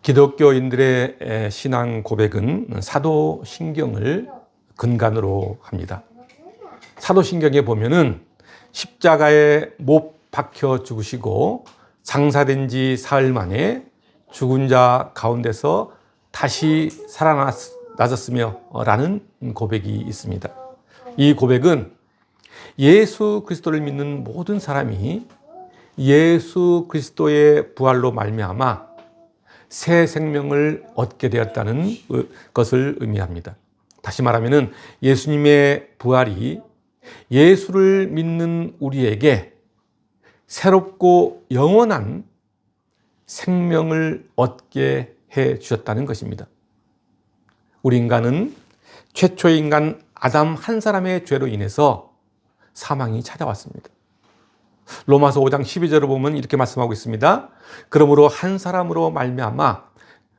기독교인들의 신앙 고백은 사도신경을 근간으로 합니다. 사도신경에 보면은 십자가에 못 박혀 죽으시고 장사된 지 사흘 만에 죽은 자 가운데서 다시 살아나셨으며 라는 고백이 있습니다. 이 고백은 예수 그리스도를 믿는 모든 사람이 예수 그리스도의 부활로 말미암아 새 생명을 얻게 되었다는 것을 의미합니다. 다시 말하면 예수님의 부활이 예수를 믿는 우리에게 새롭고 영원한 생명을 얻게 해 주셨다는 것입니다. 우리 인간은 최초의 인간 아담 한 사람의 죄로 인해서 사망이 찾아왔습니다. 로마서 5장 12절을 보면 이렇게 말씀하고 있습니다. 그러므로 한 사람으로 말미암아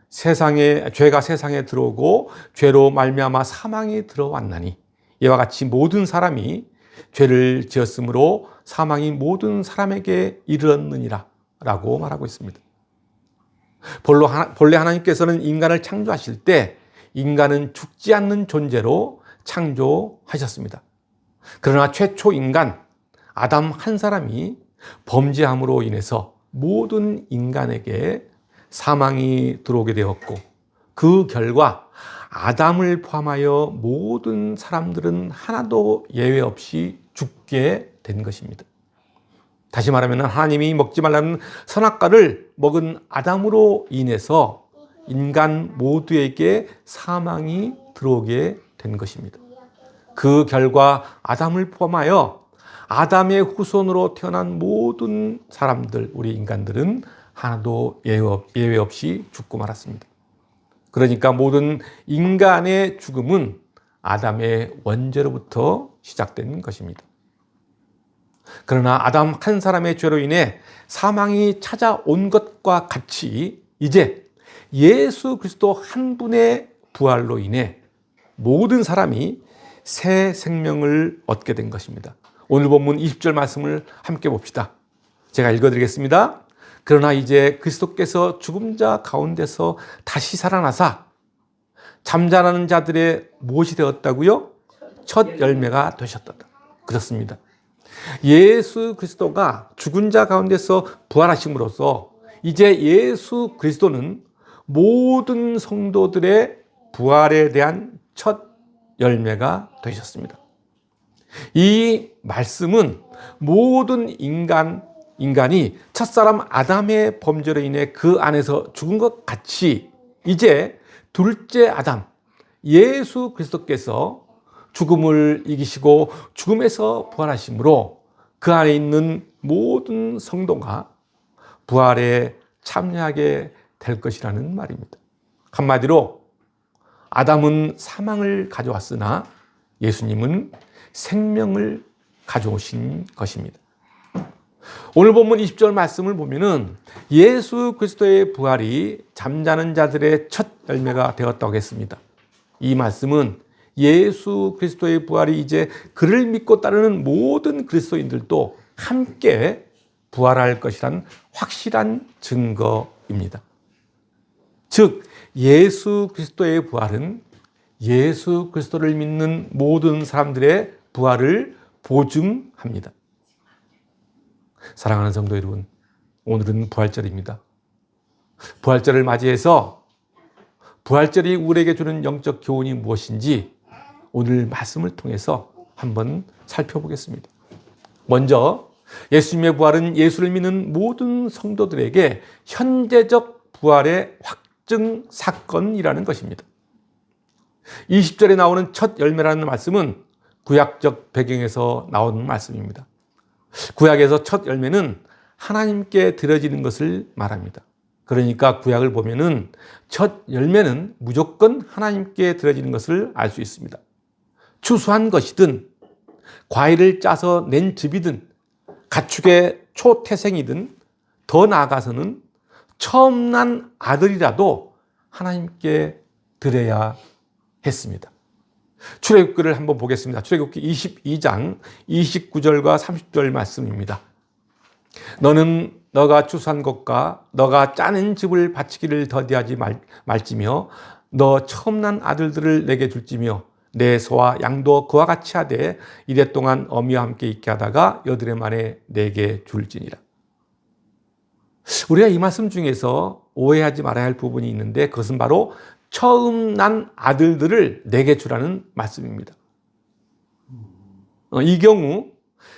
죄가 세상에 들어오고 죄로 말미암아 사망이 들어왔나니 이와 같이 모든 사람이 죄를 지었으므로 사망이 모든 사람에게 이르렀느니라 라고 말하고 있습니다. 본래 하나님께서는 인간을 창조하실 때 인간은 죽지 않는 존재로 창조하셨습니다. 그러나 최초 인간 아담 한 사람이 범죄함으로 인해서 모든 인간에게 사망이 들어오게 되었고 그 결과 아담을 포함하여 모든 사람들은 하나도 예외 없이 죽게 된 것입니다. 다시 말하면 하나님이 먹지 말라는 선악과를 먹은 아담으로 인해서 인간 모두에게 사망이 들어오게 된 것입니다. 그 결과 아담을 포함하여 아담의 후손으로 태어난 모든 사람들, 우리 인간들은 하나도 예외 없이 죽고 말았습니다. 그러니까 모든 인간의 죽음은 아담의 원죄로부터 시작된 것입니다. 그러나 아담 한 사람의 죄로 인해 사망이 찾아온 것과 같이 이제 예수 그리스도 한 분의 부활로 인해 모든 사람이 새 생명을 얻게 된 것입니다. 오늘 본문 20절 말씀을 함께 봅시다. 제가 읽어드리겠습니다. 그러나 이제 그리스도께서 죽은 자 가운데서 다시 살아나사 잠자는 자들의 무엇이 되었다고요? 첫 열매가 되셨다. 그렇습니다. 예수 그리스도가 죽은 자 가운데서 부활하심으로써 이제 예수 그리스도는 모든 성도들의 부활에 대한 첫 열매가 되셨습니다. 이 말씀은 모든 인간이 첫사람 아담의 범죄로 인해 그 안에서 죽은 것 같이 이제 둘째 아담 예수 그리스도께서 죽음을 이기시고 죽음에서 부활하심으로 그 안에 있는 모든 성도가 부활에 참여하게 될 것이라는 말입니다. 한마디로 아담은 사망을 가져왔으나 예수님은 생명을 가져오신 것입니다. 오늘 본문 20절 말씀을 보면은 예수 그리스도의 부활이 잠자는 자들의 첫 열매가 되었다고 했습니다. 이 말씀은 예수 그리스도의 부활이 이제 그를 믿고 따르는 모든 그리스도인들도 함께 부활할 것이란 확실한 증거입니다. 즉 예수 그리스도의 부활은 예수 그리스도를 믿는 모든 사람들의 부활을 보증합니다. 사랑하는 성도 여러분, 오늘은 부활절입니다. 부활절을 맞이해서 부활절이 우리에게 주는 영적 교훈이 무엇인지 오늘 말씀을 통해서 한번 살펴보겠습니다. 먼저 예수님의 부활은 예수를 믿는 모든 성도들에게 현재적 부활의 확증 사건이라는 것입니다. 20절에 나오는 첫 열매라는 말씀은 구약적 배경에서 나오는 말씀입니다. 구약에서 첫 열매는 하나님께 드려지는 것을 말합니다. 그러니까 구약을 보면은 첫 열매는 무조건 하나님께 드려지는 것을 알 수 있습니다. 추수한 것이든 과일을 짜서 낸 즙이든 가축의 초태생이든 더 나아가서는 처음 난 아들이라도 하나님께 드려야 했습니다. 출애굽기를 한번 보겠습니다. 출애굽기 22장 29절과 30절 말씀입니다. 너는 너가 추수한 것과 너가 짜낸 집을 바치기를 더디하지 말지며 너 처음 난 아들들을 내게 줄지며 내 소와 양도 그와 같이 하되 이래 동안 어미와 함께 있게 하다가 여드레 만에 내게 줄지니라. 우리가 이 말씀 중에서 오해하지 말아야 할 부분이 있는데 그것은 바로 처음 난 아들들을 내게 주라는 말씀입니다. 이 경우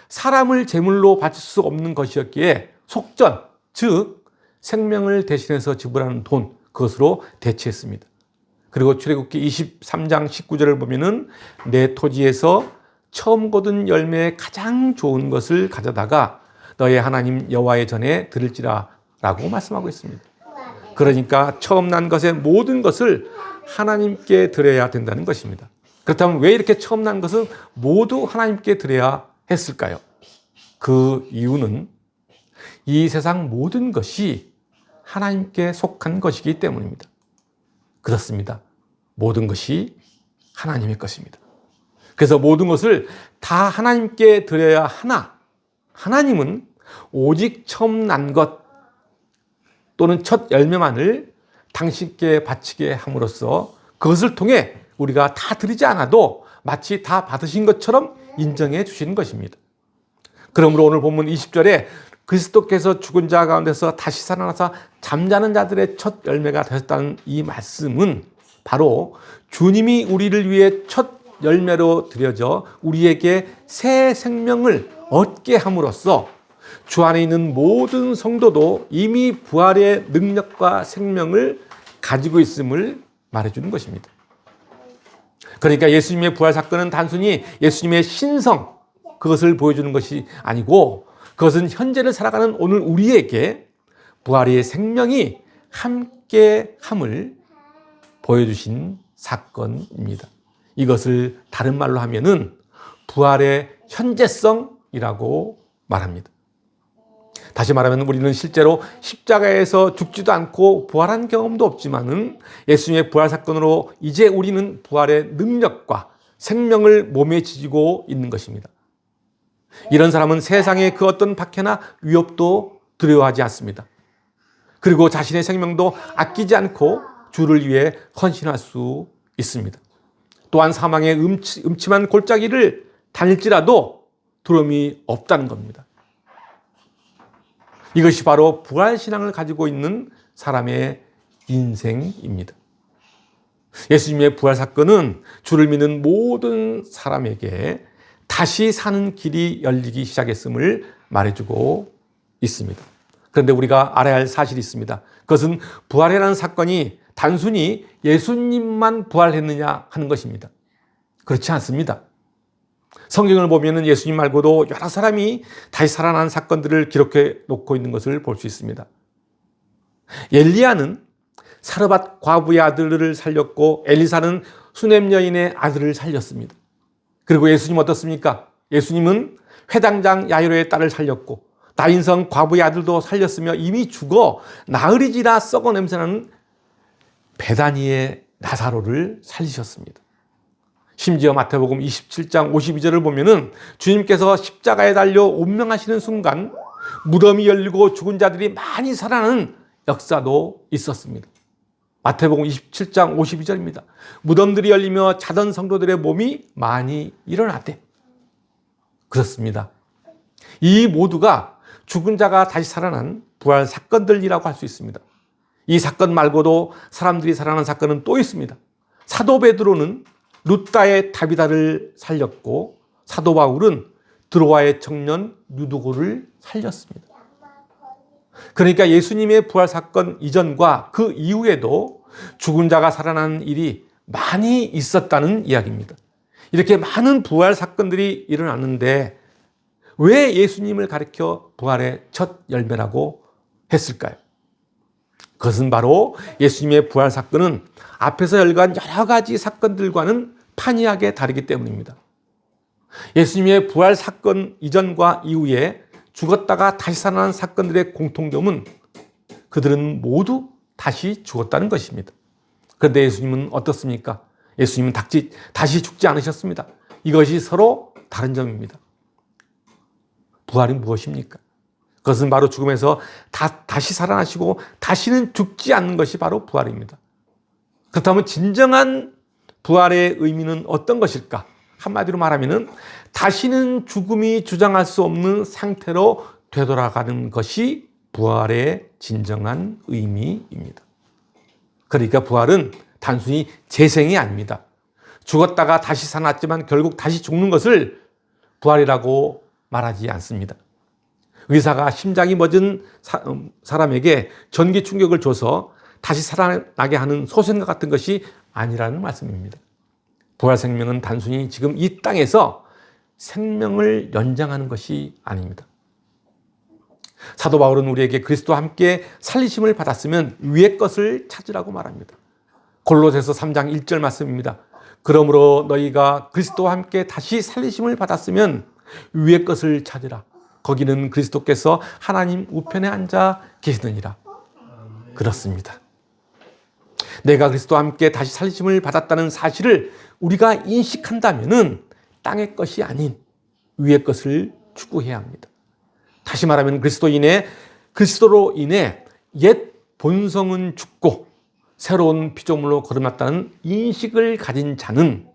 사람을 제물로 바칠 수 없는 것이었기에 속전, 즉 생명을 대신해서 지불하는 돈, 그것으로 대체했습니다. 그리고 출애굽기 23장 19절을 보면은 내 토지에서 처음 거둔 열매의 가장 좋은 것을 가져다가 너의 하나님 여호와의 전에 드릴지라 라고 말씀하고 있습니다. 그러니까 처음 난 것의 모든 것을 하나님께 드려야 된다는 것입니다. 그렇다면 왜 이렇게 처음 난 것은 모두 하나님께 드려야 했을까요? 그 이유는 이 세상 모든 것이 하나님께 속한 것이기 때문입니다. 그렇습니다. 모든 것이 하나님의 것입니다. 그래서 모든 것을 다 하나님께 드려야 하나, 하나님은 오직 처음 난 것 또는 첫 열매만을 당신께 바치게 함으로써 그것을 통해 우리가 다 드리지 않아도 마치 다 받으신 것처럼 인정해 주시는 것입니다. 그러므로 오늘 본문 20절에 그리스도께서 죽은 자 가운데서 다시 살아나사 잠자는 자들의 첫 열매가 되셨다는 이 말씀은 바로 주님이 우리를 위해 첫 열매로 드려져 우리에게 새 생명을 얻게 함으로써 주 안에 있는 모든 성도도 이미 부활의 능력과 생명을 가지고 있음을 말해주는 것입니다. 그러니까 예수님의 부활 사건은 단순히 예수님의 신성, 그것을 보여주는 것이 아니고 그것은 현재를 살아가는 오늘 우리에게 부활의 생명이 함께함을 보여주신 사건입니다. 이것을 다른 말로 하면은 부활의 현재성이라고 말합니다. 다시 말하면 우리는 실제로 십자가에서 죽지도 않고 부활한 경험도 없지만은 예수님의 부활 사건으로 이제 우리는 부활의 능력과 생명을 몸에 지니고 있는 것입니다. 이런 사람은 세상의 그 어떤 박해나 위협도 두려워하지 않습니다. 그리고 자신의 생명도 아끼지 않고 주를 위해 헌신할 수 있습니다. 또한 사망의 음침한 골짜기를 다닐지라도 두려움이 없다는 겁니다. 이것이 바로 부활신앙을 가지고 있는 사람의 인생입니다. 예수님의 부활 사건은 주를 믿는 모든 사람에게 다시 사는 길이 열리기 시작했음을 말해주고 있습니다. 그런데 우리가 알아야 할 사실이 있습니다. 그것은 부활이라는 사건이 단순히 예수님만 부활했느냐 하는 것입니다. 그렇지 않습니다. 성경을 보면 예수님 말고도 여러 사람이 다시 살아난 사건들을 기록해 놓고 있는 것을 볼 수 있습니다. 엘리야는 사르밧 과부의 아들을 살렸고 엘리사는 수넴 여인의 아들을 살렸습니다. 그리고 예수님 어떻습니까? 예수님은 회당장 야이로의 딸을 살렸고 나인성 과부의 아들도 살렸으며 이미 죽어 나으리지라 썩어 냄새나는 베다니의 나사로를 살리셨습니다. 심지어 마태복음 27장 52절을 보면은 주님께서 십자가에 달려 운명하시는 순간 무덤이 열리고 죽은 자들이 많이 살아나는 역사도 있었습니다. 마태복음 27장 52절입니다. 무덤들이 열리며 자던 성도들의 몸이 많이 일어났대. 그렇습니다. 이 모두가 죽은 자가 다시 살아난 부활 사건들이라고 할 수 있습니다. 이 사건 말고도 사람들이 살아난 사건은 또 있습니다. 사도 베드로는 루다의 다비다를 살렸고 사도 바울은 드로아의 청년 유두고를 살렸습니다. 그러니까 예수님의 부활 사건 이전과 그 이후에도 죽은 자가 살아나는 일이 많이 있었다는 이야기입니다. 이렇게 많은 부활 사건들이 일어났는데 왜 예수님을 가리켜 부활의 첫 열매라고 했을까요? 그것은 바로 예수님의 부활 사건은 앞에서 열거한 여러 가지 사건들과는 판이하게 다르기 때문입니다. 예수님의 부활 사건 이전과 이후에 죽었다가 다시 살아난 사건들의 공통점은 그들은 모두 다시 죽었다는 것입니다. 그런데 예수님은 어떻습니까? 예수님은 다시 죽지 않으셨습니다. 이것이 서로 다른 점입니다. 부활이 무엇입니까? 그것은 바로 죽음에서 다시 살아나시고 다시는 죽지 않는 것이 바로 부활입니다. 그렇다면 진정한 부활의 의미는 어떤 것일까? 한마디로 말하면 다시는 죽음이 주장할 수 없는 상태로 되돌아가는 것이 부활의 진정한 의미입니다. 그러니까 부활은 단순히 재생이 아닙니다. 죽었다가 다시 살아났지만 결국 다시 죽는 것을 부활이라고 말하지 않습니다. 의사가 심장이 멎은 사람에게 전기 충격을 줘서 다시 살아나게 하는 소생과 같은 것이 아니라는 말씀입니다. 부활 생명은 단순히 지금 이 땅에서 생명을 연장하는 것이 아닙니다. 사도 바울은 우리에게 그리스도와 함께 살리심을 받았으면 위의 것을 찾으라고 말합니다. 골로새서 3장 1절 말씀입니다. 그러므로 너희가 그리스도와 함께 다시 살리심을 받았으면 위의 것을 찾으라. 거기는 그리스도께서 하나님 우편에 앉아 계시느니라. 그렇습니다. 내가 그리스도와 함께 다시 살리심을 받았다는 사실을 우리가 인식한다면 땅의 것이 아닌 위의 것을 추구해야 합니다. 다시 말하면 그리스도로 인해 옛 본성은 죽고 새로운 피조물로 거듭났다는 인식을 가진 자는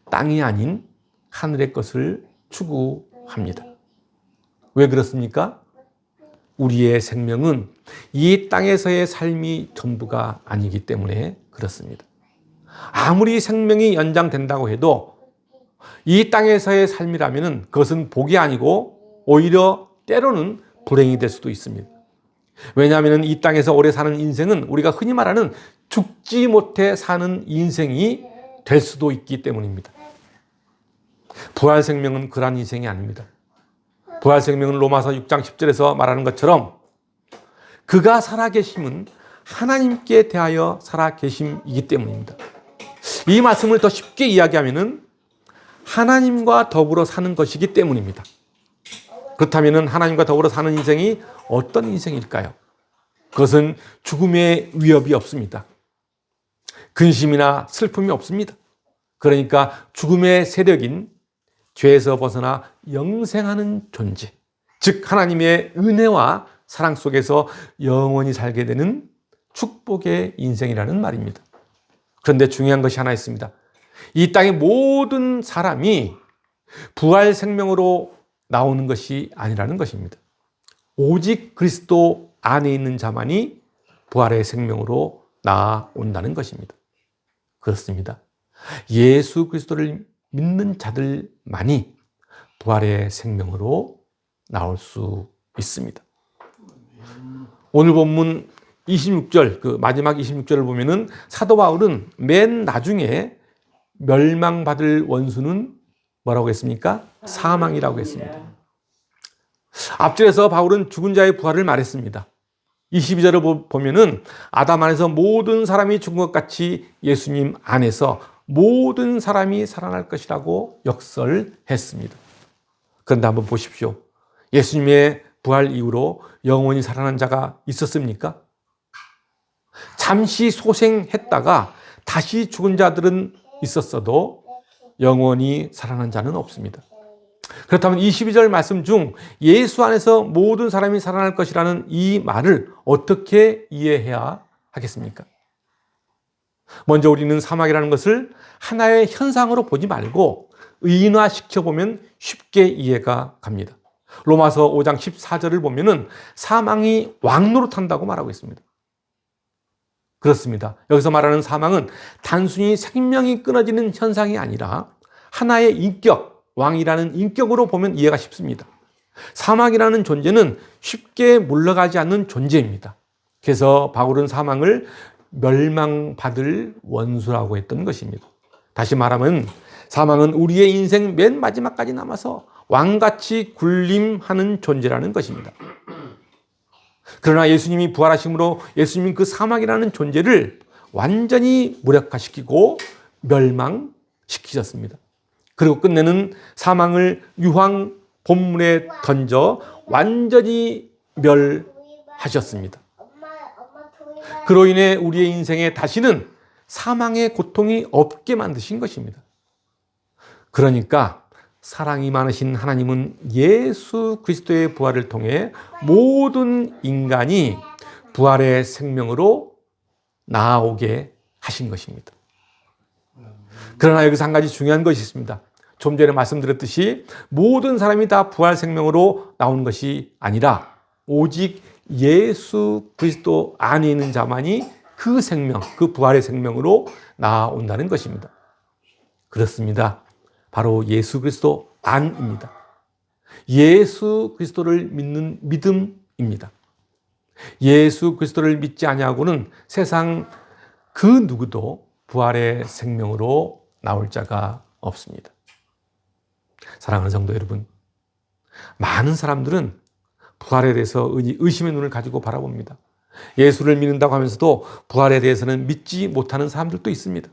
땅이 아닌 하늘의 것을 추구합니다. 왜 그렇습니까? 우리의 생명은 이 땅에서의 삶이 전부가 아니기 때문에 그렇습니다. 아무리 생명이 연장된다고 해도 이 땅에서의 삶이라면 그것은 복이 아니고 오히려 때로는 불행이 될 수도 있습니다. 왜냐하면 이 땅에서 오래 사는 인생은 우리가 흔히 말하는 죽지 못해 사는 인생이 될 수도 있기 때문입니다. 부활 생명은 그러한 인생이 아닙니다. 부활 생명은 로마서 6장 10절에서 말하는 것처럼 그가 살아계심은 하나님께 대하여 살아계심이기 때문입니다. 이 말씀을 더 쉽게 이야기하면 하나님과 더불어 사는 것이기 때문입니다. 그렇다면 하나님과 더불어 사는 인생이 어떤 인생일까요? 그것은 죽음의 위협이 없습니다. 근심이나 슬픔이 없습니다. 그러니까 죽음의 세력인 죄에서 벗어나 영생하는 존재, 즉 하나님의 은혜와 사랑 속에서 영원히 살게 되는 축복의 인생이라는 말입니다. 그런데 중요한 것이 하나 있습니다. 이 땅의 모든 사람이 부활 생명으로 나오는 것이 아니라는 것입니다. 오직 그리스도 안에 있는 자만이 부활의 생명으로 나온다는 것입니다. 그렇습니다. 예수 그리스도를 믿는 자들만이 부활의 생명으로 나올 수 있습니다. 오늘 본문 26절, 마지막 26절을 보면은 사도 바울은 맨 나중에 멸망받을 원수는 뭐라고 했습니까? 사망이라고 했습니다. 앞절에서 바울은 죽은 자의 부활을 말했습니다. 22절을 보면은 아담 안에서 모든 사람이 죽은 것 같이 예수님 안에서 모든 사람이 살아날 것이라고 역설했습니다. 그런데 한번 보십시오. 예수님의 부활 이후로 영원히 살아난 자가 있었습니까? 잠시 소생했다가 다시 죽은 자들은 있었어도 영원히 살아난 자는 없습니다. 그렇다면 22절 말씀 중 예수 안에서 모든 사람이 살아날 것이라는 이 말을 어떻게 이해해야 하겠습니까? 먼저 우리는 사망이라는 것을 하나의 현상으로 보지 말고 의인화시켜보면 쉽게 이해가 갑니다. 로마서 5장 14절을 보면은 사망이 왕노릇한다고 말하고 있습니다. 그렇습니다. 여기서 말하는 사망은 단순히 생명이 끊어지는 현상이 아니라 하나의 인격, 왕이라는 인격으로 보면 이해가 쉽습니다. 사망이라는 존재는 쉽게 물러가지 않는 존재입니다. 그래서 바울은 사망을 멸망받을 원수라고 했던 것입니다. 다시 말하면 사망은 우리의 인생 맨 마지막까지 남아서 왕같이 군림하는 존재라는 것입니다. 그러나 예수님이 부활하심으로 예수님은 그 사망이라는 존재를 완전히 무력화시키고 멸망시키셨습니다. 그리고 끝내는 사망을 유황 본문에 던져 완전히 멸하셨습니다. 그로 인해 우리의 인생에 다시는 사망의 고통이 없게 만드신 것입니다. 그러니까 사랑이 많으신 하나님은 예수 그리스도의 부활을 통해 모든 인간이 부활의 생명으로 나아오게 하신 것입니다. 그러나 여기서 한 가지 중요한 것이 있습니다. 좀 전에 말씀드렸듯이 모든 사람이 다 부활 생명으로 나오는 것이 아니라 오직 예수 그리스도 안에 있는 자만이 그 생명, 그 부활의 생명으로 나아온다는 것입니다. 그렇습니다. 바로 예수 그리스도 안입니다. 예수 그리스도를 믿는 믿음입니다. 예수 그리스도를 믿지 아니하고는 세상 그 누구도 부활의 생명으로 나올 자가 없습니다. 사랑하는 성도 여러분, 많은 사람들은 부활에 대해서 의심의 눈을 가지고 바라봅니다. 예수를 믿는다고 하면서도 부활에 대해서는 믿지 못하는 사람들도 있습니다.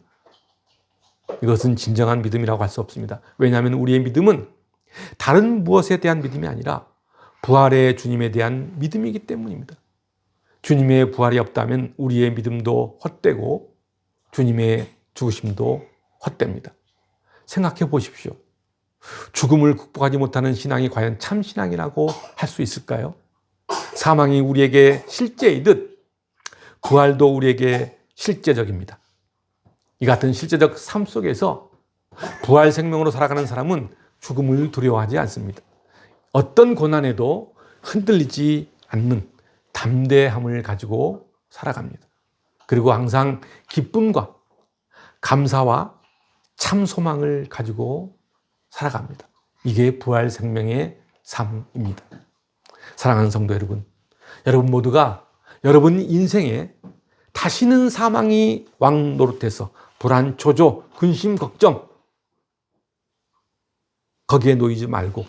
이것은 진정한 믿음이라고 할 수 없습니다. 왜냐하면 우리의 믿음은 다른 무엇에 대한 믿음이 아니라 부활의 주님에 대한 믿음이기 때문입니다. 주님의 부활이 없다면 우리의 믿음도 헛되고 주님의 죽으심도 헛됩니다. 생각해 보십시오. 죽음을 극복하지 못하는 신앙이 과연 참 신앙이라고 할 수 있을까요? 사망이 우리에게 실제이듯 부활도 우리에게 실제적입니다. 이 같은 실제적 삶 속에서 부활 생명으로 살아가는 사람은 죽음을 두려워하지 않습니다. 어떤 고난에도 흔들리지 않는 담대함을 가지고 살아갑니다. 그리고 항상 기쁨과 감사와 참 소망을 가지고 살아갑니다. 이게 부활 생명의 삶입니다. 사랑하는 성도 여러분, 여러분 모두가 여러분 인생에 다시는 사망이 왕 노릇해서 불안, 초조, 근심, 걱정 거기에 놓이지 말고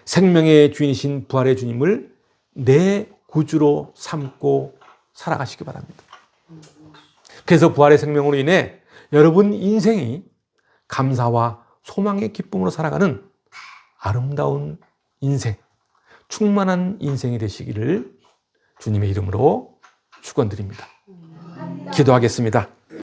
생명의 주인이신 부활의 주님을 내 구주로 삼고 살아가시기 바랍니다. 그래서 부활의 생명으로 인해 여러분 인생이 감사와 소망의 기쁨으로 살아가는 아름다운 인생, 충만한 인생이 되시기를 주님의 이름으로 축원드립니다. 기도하겠습니다.